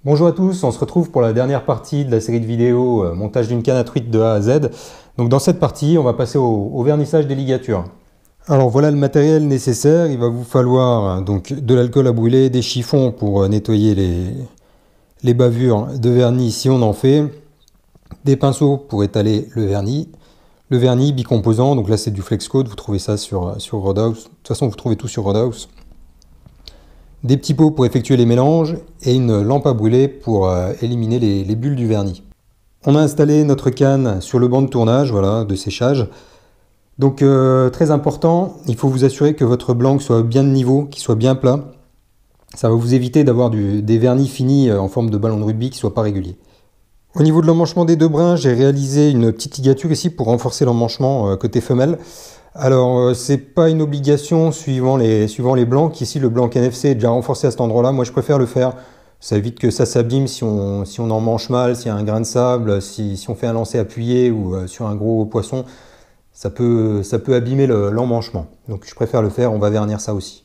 Bonjour à tous, on se retrouve pour la dernière partie de la série de vidéos montage d'une canne à truite de A à Z. Donc dans cette partie, on va passer au vernissage des ligatures. Alors voilà le matériel nécessaire, il va vous falloir donc de l'alcool à brûler, des chiffons pour nettoyer les bavures de vernis si on en fait, des pinceaux pour étaler le vernis bicomposant, donc là c'est du Flexcoat, vous trouvez ça sur Roadhouse, de toute façon vous trouvez tout sur Roadhouse. Des petits pots pour effectuer les mélanges et une lampe à brûler pour éliminer les bulles du vernis. On a installé notre canne sur le banc de tournage, voilà, de séchage. Donc très important, il faut vous assurer que votre blanc soit bien de niveau, qu'il soit bien plat. Ça va vous éviter d'avoir des vernis finis en forme de ballon de rugby qui ne soient pas réguliers. Au niveau de l'emmanchement des deux brins, j'ai réalisé une petite ligature ici pour renforcer l'emmanchement côté femelle. Alors, c'est pas une obligation suivant les blancs. Ici, le blanc NFC est déjà renforcé à cet endroit-là. Moi, je préfère le faire. Ça évite que ça s'abîme si on en mange mal, s'il y a un grain de sable, si on fait un lancer appuyé ou sur un gros poisson. Ça peut abîmer l'emmanchement. Donc, je préfère le faire. On va vernir ça aussi.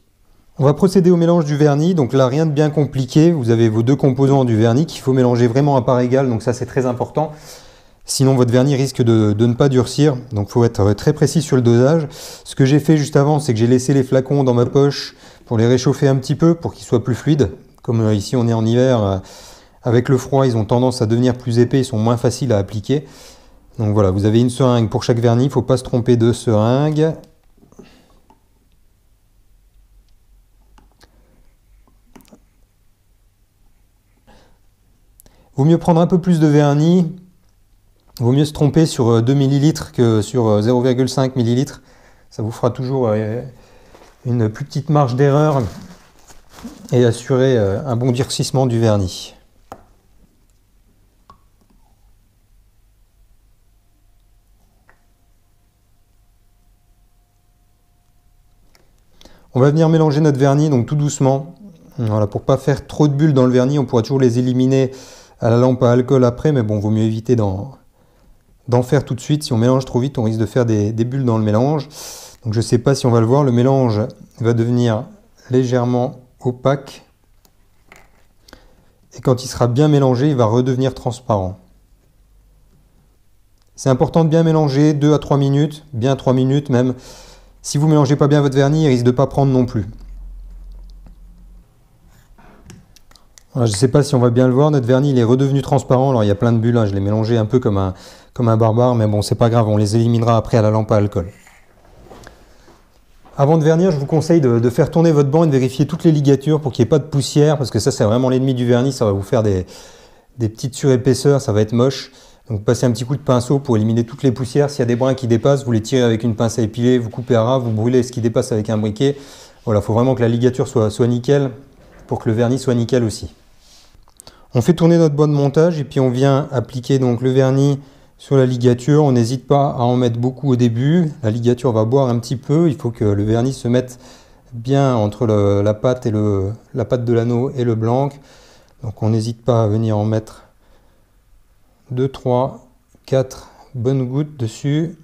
On va procéder au mélange du vernis. Donc là, rien de bien compliqué. Vous avez vos deux composants du vernis qu'il faut mélanger vraiment à part égale. Donc ça, c'est très important. Sinon, votre vernis risque de ne pas durcir. Donc, il faut être très précis sur le dosage. Ce que j'ai fait juste avant, c'est que j'ai laissé les flacons dans ma poche pour les réchauffer un petit peu, pour qu'ils soient plus fluides. Comme ici, on est en hiver, avec le froid, ils ont tendance à devenir plus épais, ils sont moins faciles à appliquer. Donc voilà, vous avez une seringue pour chaque vernis. Il ne faut pas se tromper de seringue. Vaut mieux prendre un peu plus de vernis. Vaut mieux se tromper sur 2 ml que sur 0,5 ml. Ça vous fera toujours une plus petite marge d'erreur et assurer un bon durcissement du vernis. On va venir mélanger notre vernis donc tout doucement. Voilà, pour ne pas faire trop de bulles dans le vernis, on pourra toujours les éliminer à la lampe à alcool après, mais bon, vaut mieux éviter d'en faire tout de suite. Si on mélange trop vite, on risque de faire des bulles dans le mélange. Donc je ne sais pas si on va le voir, le mélange va devenir légèrement opaque. Et quand il sera bien mélangé, il va redevenir transparent. C'est important de bien mélanger, 2 à 3 minutes, bien 3 minutes même. Si vous ne mélangez pas bien votre vernis, il risque de ne pas prendre non plus. Alors, je ne sais pas si on va bien le voir, notre vernis il est redevenu transparent. Alors il y a plein de bulles, hein. Je l'ai mélangé un peu comme un barbare, mais bon, c'est pas grave, on les éliminera après à la lampe à alcool. Avant de vernir, je vous conseille de faire tourner votre banc et de vérifier toutes les ligatures pour qu'il n'y ait pas de poussière, parce que ça c'est vraiment l'ennemi du vernis, ça va vous faire des petites surépaisseurs, ça va être moche. Donc passez un petit coup de pinceau pour éliminer toutes les poussières. S'il y a des brins qui dépassent, vous les tirez avec une pince à épiler, vous coupez à ras, vous brûlez ce qui dépasse avec un briquet. Voilà, il faut vraiment que la ligature soit nickel pour que le vernis soit nickel aussi. On fait tourner notre banc de montage et puis on vient appliquer donc le vernis sur la ligature. On n'hésite pas à en mettre beaucoup au début. La ligature va boire un petit peu. Il faut que le vernis se mette bien entre la pâte de l'anneau et le blanc. Donc on n'hésite pas à venir en mettre 2, 3, 4 bonnes gouttes dessus.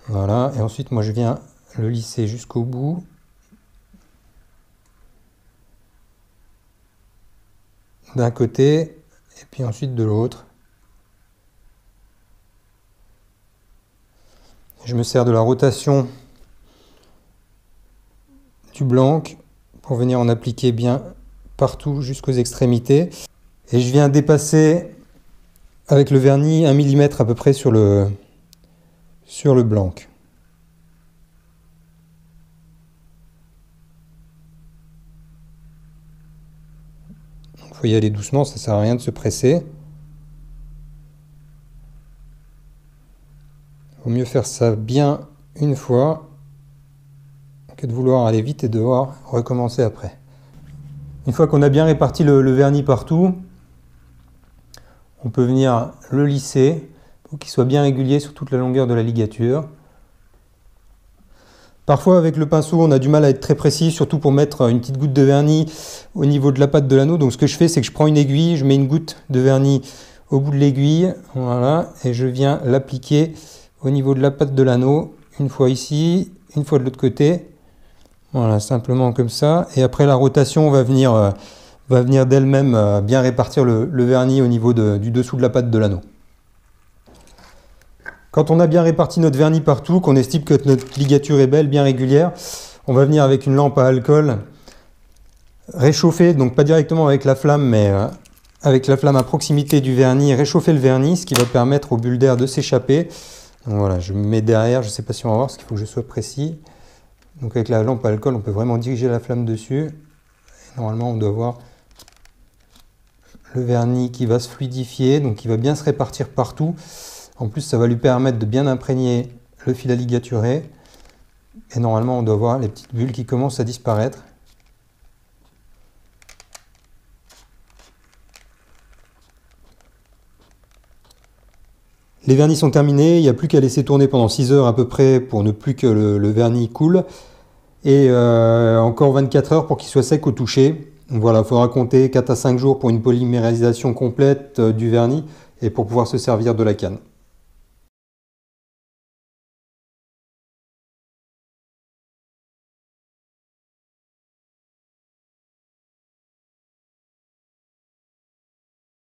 Voilà. Et ensuite moi je viens le lisser jusqu'au bout. D'un côté et puis ensuite de l'autre. Je me sers de la rotation du blanc pour venir en appliquer bien partout jusqu'aux extrémités. Et je viens dépasser avec le vernis 1 mm à peu près sur le blanc. Il faut y aller doucement, ça ne sert à rien de se presser. Il vaut mieux faire ça bien une fois que de vouloir aller vite et devoir recommencer après. Une fois qu'on a bien réparti le vernis partout, on peut venir le lisser pour qu'il soit bien régulier sur toute la longueur de la ligature. Parfois avec le pinceau on a du mal à être très précis, surtout pour mettre une petite goutte de vernis au niveau de la pâte de l'anneau. Donc ce que je fais, c'est que je prends une aiguille, je mets une goutte de vernis au bout de l'aiguille, voilà, et je viens l'appliquer au niveau de la pâte de l'anneau, une fois ici, une fois de l'autre côté. Voilà, simplement comme ça. Et après la rotation, on va venir va venir d'elle-même bien répartir le vernis au niveau du dessous de la pâte de l'anneau. Quand on a bien réparti notre vernis partout, qu'on estime que notre ligature est belle, bien régulière, on va venir avec une lampe à alcool réchauffer, donc pas directement avec la flamme, mais avec la flamme à proximité du vernis, réchauffer le vernis, ce qui va permettre aux bulles d'air de s'échapper. Donc voilà, je me mets derrière, je ne sais pas si on va voir, parce qu'il faut que je sois précis. Donc avec la lampe à alcool, on peut vraiment diriger la flamme dessus. Et normalement, on doit voir le vernis qui va se fluidifier, donc qui va bien se répartir partout. En plus, ça va lui permettre de bien imprégner le fil à ligaturer. Et normalement, on doit voir les petites bulles qui commencent à disparaître. Les vernis sont terminés, il n'y a plus qu'à laisser tourner pendant 6 heures à peu près pour ne plus que le vernis coule. Et encore 24 heures pour qu'il soit sec au toucher. Donc voilà, il faudra compter 4 à 5 jours pour une polymérisation complète du vernis et pour pouvoir se servir de la canne.